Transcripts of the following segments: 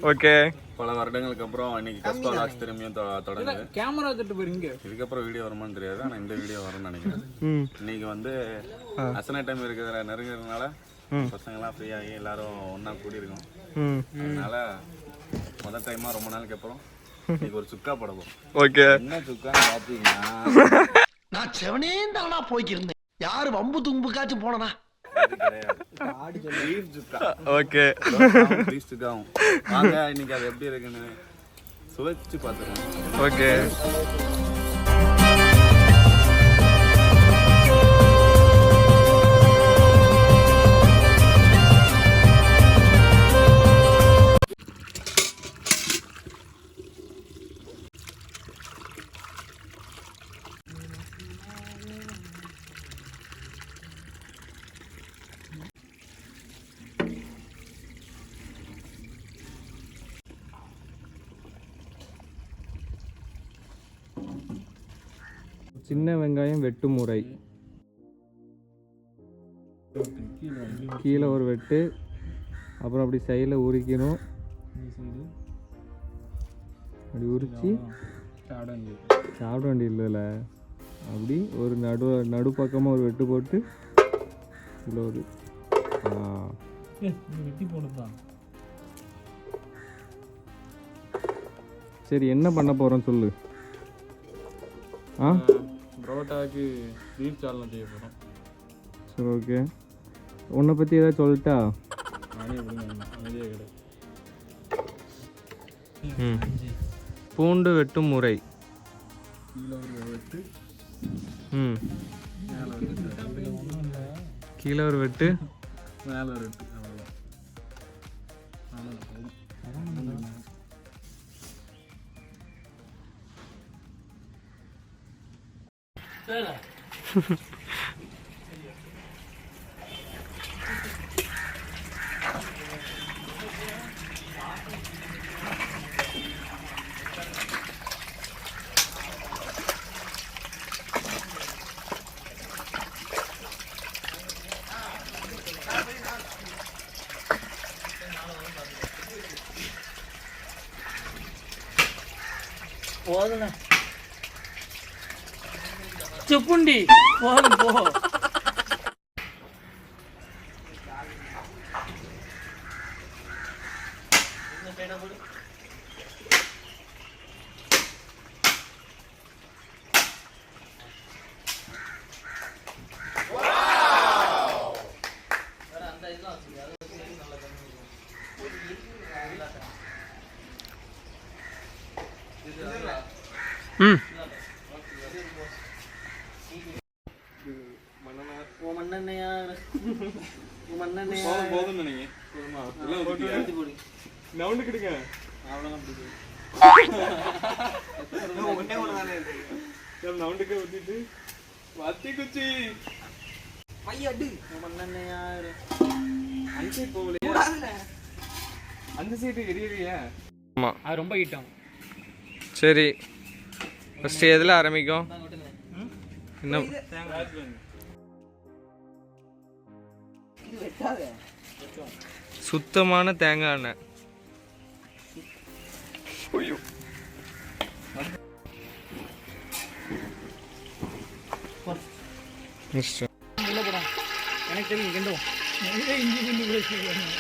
Okay. பல வருடங்களுக்கு அப்புறம் இன்னைக்கு கஸ்பா லாக்ஸ் திரும்பியும் தொடங்குது. கேமரா தட்டு போறீங்க. இதுக்கப்புறம் வீடியோ வருமான்னு தெரியாது, ஆனால் இந்த வீடியோ வரும்னு நினைக்கிறேன். இன்னைக்கு வந்து அசனை டைம் இருக்கிற நெருங்கிறதுனால பசங்கள்லாம் ஃப்ரீ ஆகி எல்லாரும் ஒன்றா கூடியிருக்கோம். அதனால முதல் டைமாக ரொம்ப நாளுக்கு அப்புறம் இன்னைக்கு ஒரு சுக்கா போடுவோம். ஓகே. என்ன சுக்கான்னு பார்த்தீங்கன்னா, நான் செவனே தானா போய்க்கிருந்தேன். யாரு வம்பு தும்புக்காச்சும் போனனா ஓகே. சுக்காவும் வாங்க இன்னைக்கு அது எப்படி இருக்குன்னு சுவைச்சு பார்த்துருவோம். ஓகே. சின்ன வெங்காயம் வெட்டும் முறை. கீழே ஒரு வெட்டு, அப்புறம் அப்படி சைடில் உரிக்கணும். அப்படி உரிச்சு சாப்பிட வேண்டிய இல்லைல்ல, அப்படி ஒரு நடு பக்கமாக ஒரு வெட்டு போட்டு இதில் ஒரு வெட்டி போடுதான். சரி, என்ன பண்ண போகிறோம் சொல்லு. பரோட்டாவுக்கு பீஃப் சால்னா செய்ய போகிறோம். சரி, ஓகே. உன்னை பற்றி ஏதாவது சொல்லிட்டா? நானே அமைதியாக கிடையாது. பூண்டு வெட்டும் முறை. கீழே ஒரு வெட்டு, கீழே ஒரு வெட்டு, மேலே ஒரு வெட்டு. போதுண்ணா చెప్పుండి పోదు పో. ரொம்ப ஹீட்டாகும். சரி, ஃபஸ்ட்டு எதில் ஆரம்பிக்கும்? இன்னும் சுத்தமான தேங்காய் எண்ணெய்.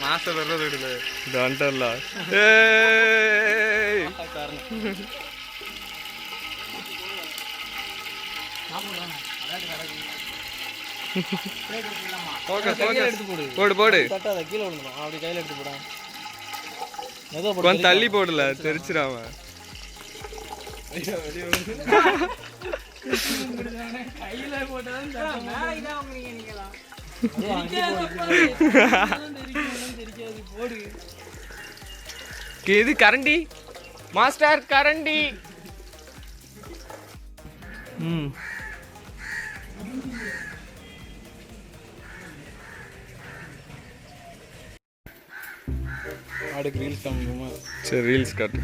மாசம் வர்றது இது வந்துட்டல. போடு போடு, கீழே விழுந்துடும். அப்படி கையில் எடுத்து போடாம கொஞ்சம் தள்ளி போடல, தெரிச்சிடாம. இது கரண்டி மாஸ்டர், கரண்டி. அடுக்கு ரீல்ஸ் காமிக்குமா? சரி, ரீல்ஸ் காட்டு.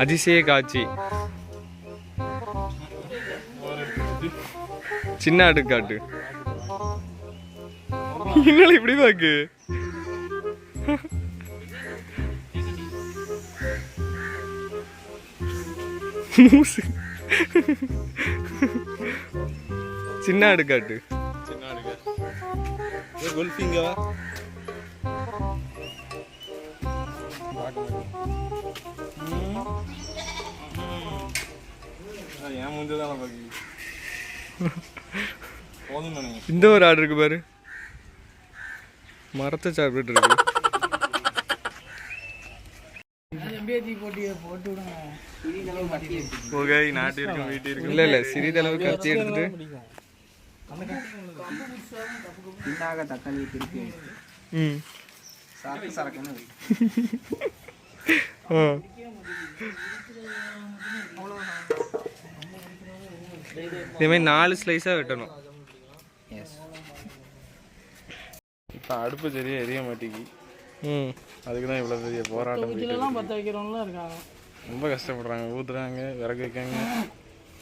அதிசய காட்சி. சின்ன அடுக்கு காட்டு. என்னடா இப்படி பாக்கு மூசு சின்ன ஆடு காட்டு சின்ன ஆடுங்க குல்ஃபிங்கவா ஏன் முடிஞ்சதான பாக்கி போதும் நினைக்கிறேன். இந்த ஒரு ஆடு இருக்கு பாரு மரத்தை சாப்பிட்டு இருக்கு இல்ல இல்ல சிறிதளவு கத்தி எடுத்துட்டு தக்காளி திருப்பி சரக்குன்னு இதே மாதிரி 4 ஸ்லைஸா வெட்டணும். இப்போ அடுப்பு சரியா எரிய மாட்டேங்கி அதுக்கு தான் இவ்வளோ பெரிய போராட்டம் பற்ற வைக்கிறவங்களாம் இருக்காங்க. ரொம்ப கஷ்டப்படுறாங்க ஊற்றுறாங்க விறகு வைக்காங்க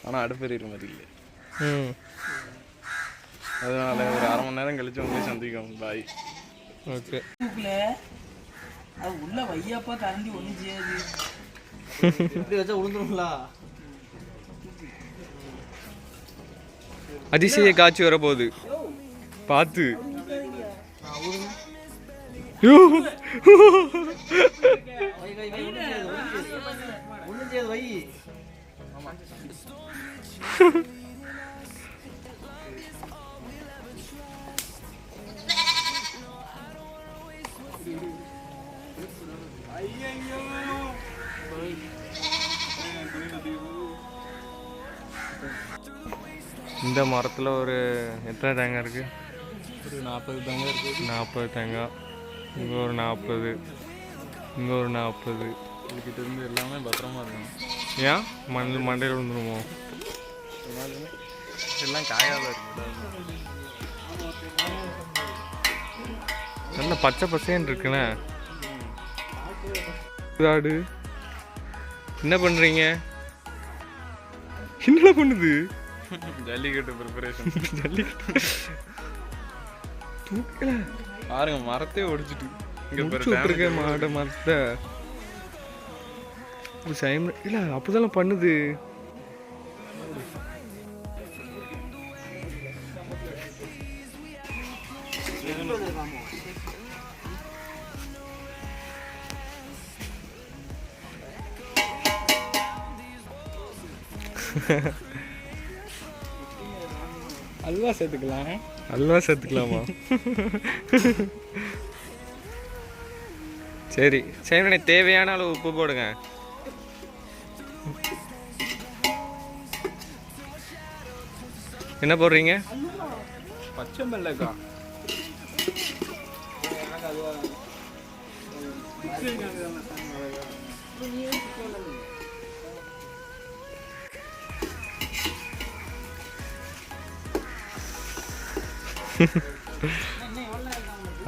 ஆனால் அடுப்பு எரிய மாட்டேங்குது. அதனால ஒரு அரை மணி நேரம் கழிச்சு உங்களை சந்திக்கும். பாய். ஓகே அது உள்ள வையாப்பா கரண்டி ஒன்றும் செய்யாது. இப்படி வச்சா உளுந்துருங்களா? அதிசய காட்சி வர போகுது பார்த்து. இந்த மரத்தில் ஒரு எத்தனை தேங்காய் இருக்கு? ஒரு 40 தேங்காய் இருக்குது. 40 தேங்காய். இங்கே ஒரு 40, இங்கே ஒரு 40. இதுக்கிட்ட இருந்து எல்லாமே பத்திரமா இருக்கணும். ஏன் மண்டையில் விழுந்துருமோ? எல்லாம் காயாத இருக்கு. நல்ல பச்சை பசேன்னு இருக்குண்ணே. ஆடு என்ன பண்ணுறீங்க? என்ன பண்ணுது? ஜல்லிக்கட்டு ப்ரிப்பரேஷன். ஜல்லிக்கட்டு தூக்கல பாருங்க மரத்தையே ஒடிச்சிட்டு இங்கே விட்டுருக்க மாட மரத்தை இல்லை அப்படிதான் பண்ணுது. அல்வா சேர்த்துக்கலாம். அல்வா சேர்த்துக்கலாமா? சரி சரி, தேவையான அளவு உப்பு போடுங்க. என்ன போடுறீங்க? பச்சை மிளகா.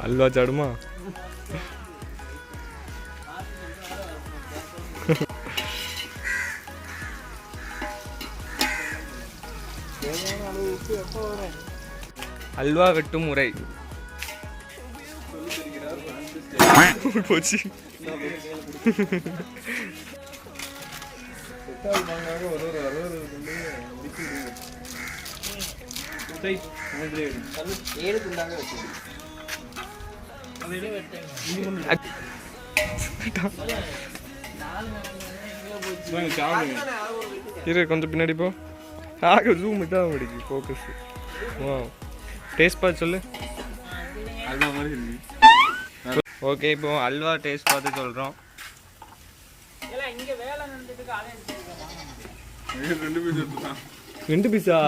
அல்வா சாடுமா? அல்வா வெட்டும் முறை போச்சு. இரு கொஞ்சம் பின்னாடி போ. ஆக ஜூம் இதாக முடிக்கு ஃபோக்கஸ். டேஸ்ட் பார்த்து சொல்லு. அல்வா மாதிரி இருக்கு. ஓகே இப்போ அல்வா டேஸ்ட் பார்த்து சொல்கிறோம். 2 பீஸா?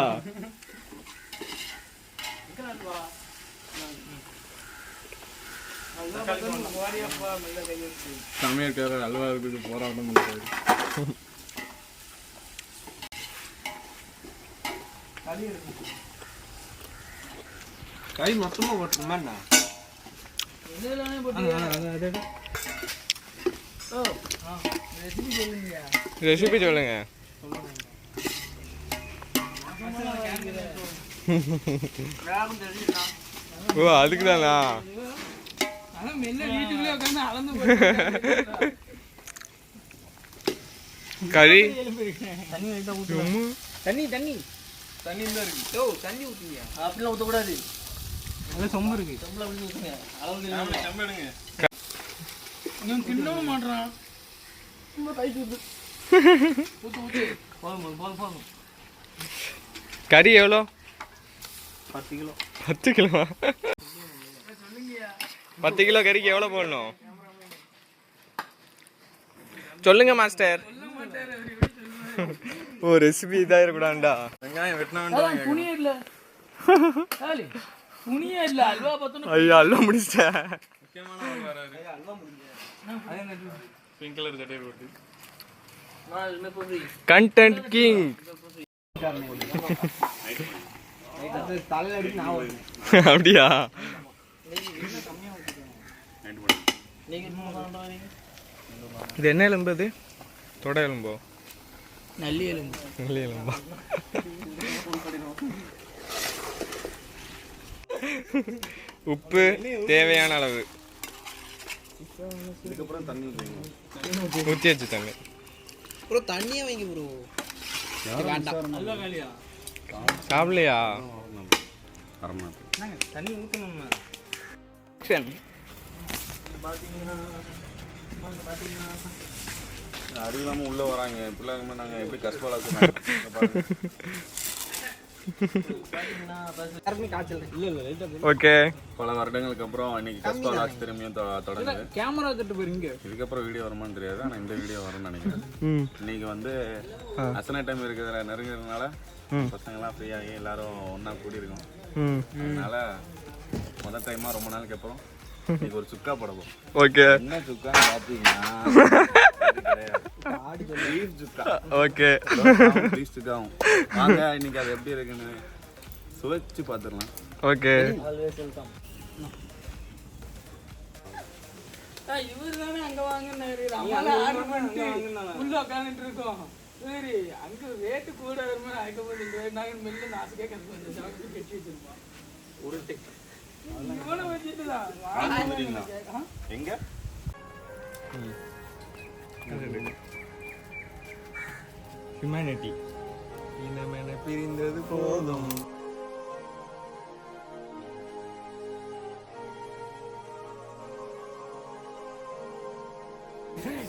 சமையல்காரர் அல்வா இருக்குது போராட்டம் பண்ணுறாரு. கை மொத்தமா போட்டுருமா? ரெசிபி சொல்லுங்க. ஓ அதுக்கு தானா? ஆனால் மெல்ல வீட்டுக்குள்ளே உட்காந்து அளந்து கறி தண்ணி லைட்டாக ஊற்றுமா? தண்ணி தண்ணி தண்ணி தான் இருக்கு. ஓ தண்ணி ஊற்றுங்க. அப்படிலாம் ஊற்றக்கூடாது. அதில் சொம்பு இருக்கு. சொம்பில் அப்படி ஊற்றுங்க. அளவு செம்பு எடுங்க. இவன் தின்னவும் மாட்டான். ரொம்ப கைக்கு ஊற்று ஊற்று ஊற்று. போதும் போதும் போதும். கறி எவ்வளோ? 10 கிலோ. 10 கிலோவா? 10 கிலோ கறிக்கு எவ்வளோ போடணும் சொல்லுங்க மாஸ்டர். ஓ ரெசிபி இதாக இருக்கக்கூடாண்டா. வெங்காயம் வெட்டினா துணியே இல்லை. துணியே இல்லை. அல்வா பார்த்தோன்னு ஐயா அல்வா முடிச்சிட்டேன். பிங்க் கலர் சட்டை போட்டு கண்டென்ட் கிங். அப்படியா? இது என்ன எலும்பு? இது தொட எலும்போ? நல்லி எலும்பு. நல்லி எலும்பா? உப்பு தேவையான அளவு இதுக்கப்புறம் தண்ணி ஊற்றி வச்சு தண்ணி. ப்ரோ தண்ணியே வாங்கி ப்ரோ. அல்வா காலியா? சாப்பிடலையா? தண்ணி ஊற்றணும்னா அது இல்லாமல் உள்ளே வராங்க இப்படிலாம் நாங்கள் எப்படி கஷ்டப்பட ஓகே. பல வருடங்களுக்கு அப்புறம் இன்னைக்கு கஷ்டம் திரும்பியும் தொடங்குது. கேமரா தட்டு போயிருங்க. இதுக்கப்புறம் வீடியோ வருமானு தெரியாது, ஆனால் இந்த வீடியோ வரும்னு நினைக்கிறேன். இன்னைக்கு வந்து அசனை டைம் இருக்கிற நெருங்கிறதுனால பசங்கள்லாம் ஃப்ரீயாகி எல்லாரும் ஒன்றா கூடியிருக்கோம். அதனால முதல் டைமாக ரொம்ப நாளுக்கு அப்புறம் இன்னைக்கு ஒரு சுக்கா போடுவோம். ஓகே. என்ன சுக்கான்னு பார்த்தீங்கன்னா ஓகே சுக்காவும் வாங்க இன்னைக்கு அது எப்படி இருக்குன்னு சுவைச்சு பார்த்துடலாம். ஓகே. இவர் தானே அங்க வாங்கினாரு. ஆர்டர் பண்ணிட்டு உள்ள உட்காந்துட்டு இருக்கோம். சரி அங்க ரேட்டு கூட வருமா? அதுக்கப்புறம் நாங்கள் மெல்ல நாசுக்கே கட்டு கட்டி வச்சிருப்போம். உருட்டு இவனை வச்சுட்டுதான் எங்க ஹியூமனிட்டி இனமென பிரிந்தது போதும்.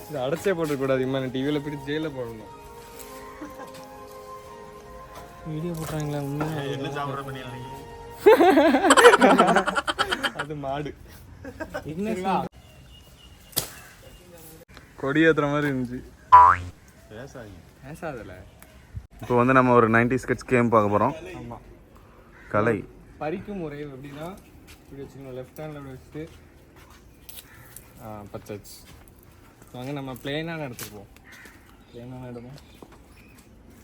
இது அடைச்சே போட்டக்கூடாது. ஹியூமனிட்டி இவளை பிரித்து ஜெயிலில் போடணும். வீடியோ போட்டாங்களா? என்ன சாப்பிட்ற பண்ணி அது மாடு கொடி ஏத்துற மாதிரி இருந்துச்சு. பேசாதல. இப்போ வந்து நம்ம ஒரு 90s கிட்ஸ் கேம் பார்க்க போகிறோம். ஆமாம். கலை பறிக்கும் முறை எப்படின்னா இப்படி வச்சுக்கணும். லெஃப்ட் ஹேண்டில் இப்படி வச்சுட்டு பச்சாச்சு. வாங்க நம்ம பிளெயினான எடுத்துப்போம். பிளெயினான எடுப்போம்.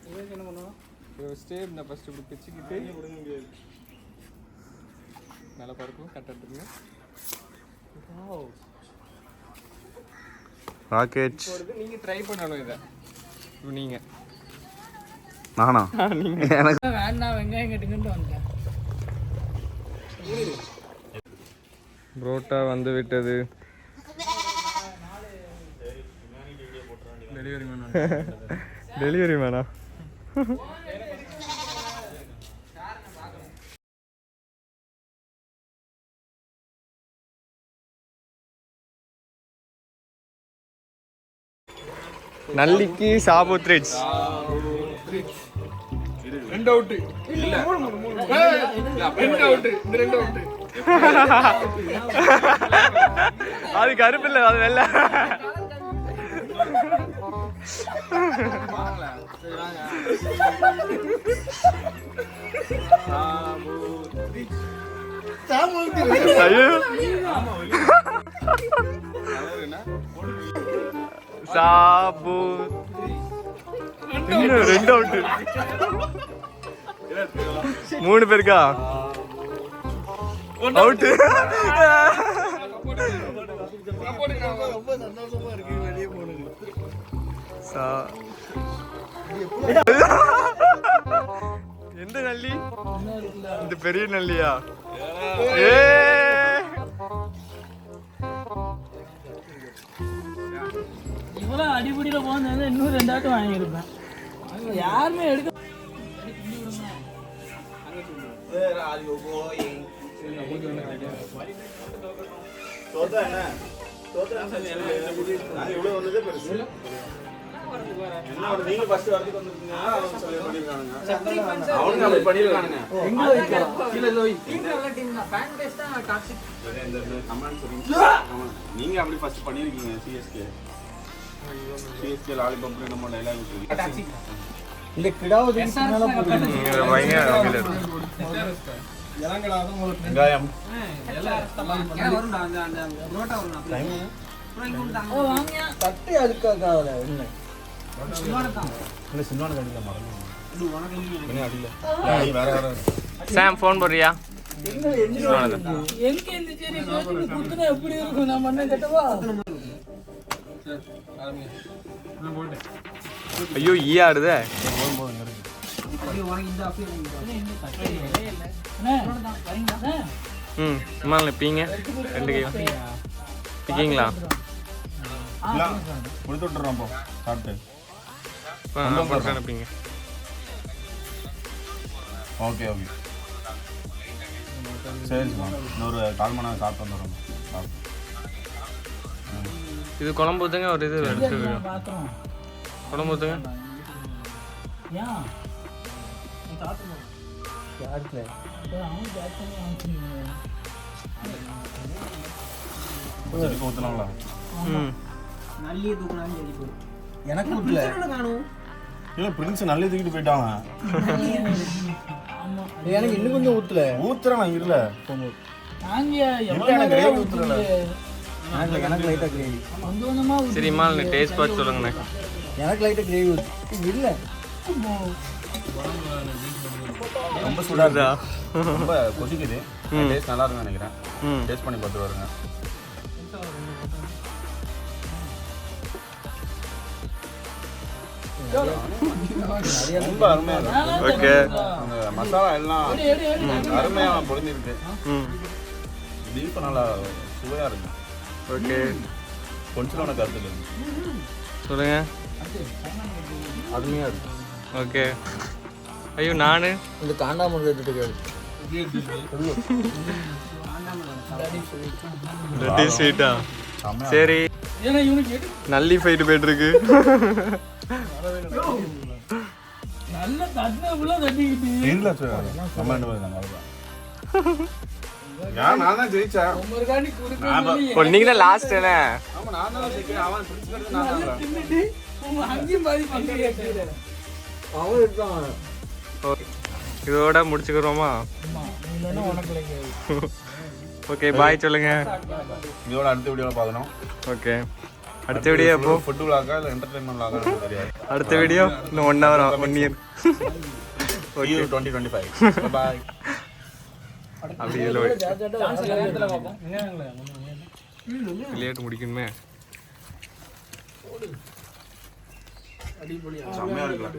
இதுக்கு என்ன பண்ணுவோம்? இப்படி வச்சுட்டு இந்த ஃபஸ்ட்டு இப்படி பிச்சுக்கிட்டு மேலே பறக்கும். கட் எடுத்துக்கங்க. ராக்கெட் நீங்கள் ட்ரை பண்ணணும் இதை. இப்போ நீங்கள் நானா எனக்கு வேண்டாம் வெங்காயம் கட்டுங்கன்ட்டு வந்தேன். புரோட்டா வந்து விட்டது. டெலிவரி வேணா? நல்லிக்கு சாபுத் ரிச். 2 அவுட் இல்ல 2 அவுட். இந்த 2 அவுட் அது கருப்பு இல்ல, அது வெள்ளை. ஐயோ சாபுத் 2 அவுட். 3 பேருக்கா அவுட். ரொம்ப சந்தோஷமா இருக்கு வெளியே போனது. எந்த நல்லி? இந்த பெரிய நல்லியா? இவ்வளோ அடிப்படியில் போனது இன்னும் 2 ஆட்டம் வாங்கியிருப்பேன். யாருமே எடுக்க நீங்க ஃபர்ஸ்ட் வரதுக்கு வந்திருக்கீங்க அவங்க அப்படி பண்ணிருக்கானுங்க. நீங்க அப்படி ஃபர்ஸ்ட் பண்ணிருக்கீங்க. சிஎஸ்கே லாலிபாப் நம்ம டைலாக் விட்டுருக்கீங்க. இந்த கிடாவது வெங்காயம் தட்டை அதுக்காக சாம் ஃபோன் போடுறியா? எனக்கு இந்த சரி குத்துனா எப்படி இருக்கும்? நான் பண்ண கட்டவா? ஐயோ ஈ ஆடுதே. ம் இம்மாதிரி பீங்க 2 கையும் பிக்கிங்களா? கொடுத்து விட்டுறோம். அப்போ சாப்பிட்டு அனுப்பிங்க. ஓகே ஓகே சரி இன்னொரு 1/4 மணி நேரம் சாப்பிட்டு வந்துடுறோம். இது குழம்பு ஊற்றுங்க. ஒரு இது எடுத்து குழம்பு ஊற்றுங்க. ஊற்றலாங்களா? ம் எனக்கு ஊட்டல. இல்லை பிரின்ஸ் நல்ல தூக்கிட்டு போயிட்டாங்க. எனக்கு இன்னும் கொஞ்சம் ஊட்டல. ஊத்துறேன் இருல. எனக்கு கிரேவி ஊத்துறல. எனக்கு லைட்டா கிரேவி. சரி இம்மாதிரி டேஸ்ட் பார்த்து சொல்லுங்கண்ணே. எனக்கு லைட்டா கிரேவி ஊத்து இல்ல. ரொம்ப சூடாதா? ரொம்ப கொதிக்குது. டேஸ்ட் நல்லா இருக்கும்னு நினைக்கிறேன். டேஸ்ட் பண்ணி பார்த்து வருங்க. ரொம்ப அருமையா இருக்கு. ஓகே அந்த மசாலா எல்லாம் அருமையா பொழிஞ்சிருக்கு. பீஃப் நல்லா சுவையா இருக்கு. ஓகே கொஞ்சம் உனக்கு கருத்து சொல்லுங்க. அருமையா இருக்கு. ஓகே. ஐயோ நான் இந்த காண்டாமணி எடுத்துட்டு ஸ்வீட்டா? சரி நல்லி ஃபைட்டு போயிட்டு இருக்கு. நல்ல தட்டினா தட்டிக்கிட்டு இல்ல சார் நம்ம 2 பேரும் தாங்க. நான் தான் ஜெயிச்சேன். நீங்க தான் லாஸ்ட் என்ன? ஆமா நான் தான் ஜெயிச்சேன். அவன் பிடிச்சிக்கிறது நான் தான். அங்கேயும் பாதி பண்றீங்க. அவன் இருக்கான். இதோட முடிச்சுக்கிறோமா? ஓகே பாய் சொல்லுங்க. இதோட அடுத்த வீடியோல பார்க்கணும். ஓகே அடுத்த வீடியோ எப்போ? ஃபுட் vlog-ஆ இல்ல என்டர்டெயின்மென்ட் vlog-ஆ தெரியாது. அடுத்த வீடியோ இன்னும் 1 hour 1 year. Okay 2025 by. அப்படி விளையாட்டு முடிக்கணுமே. செம்மையா இருக்குல்ல.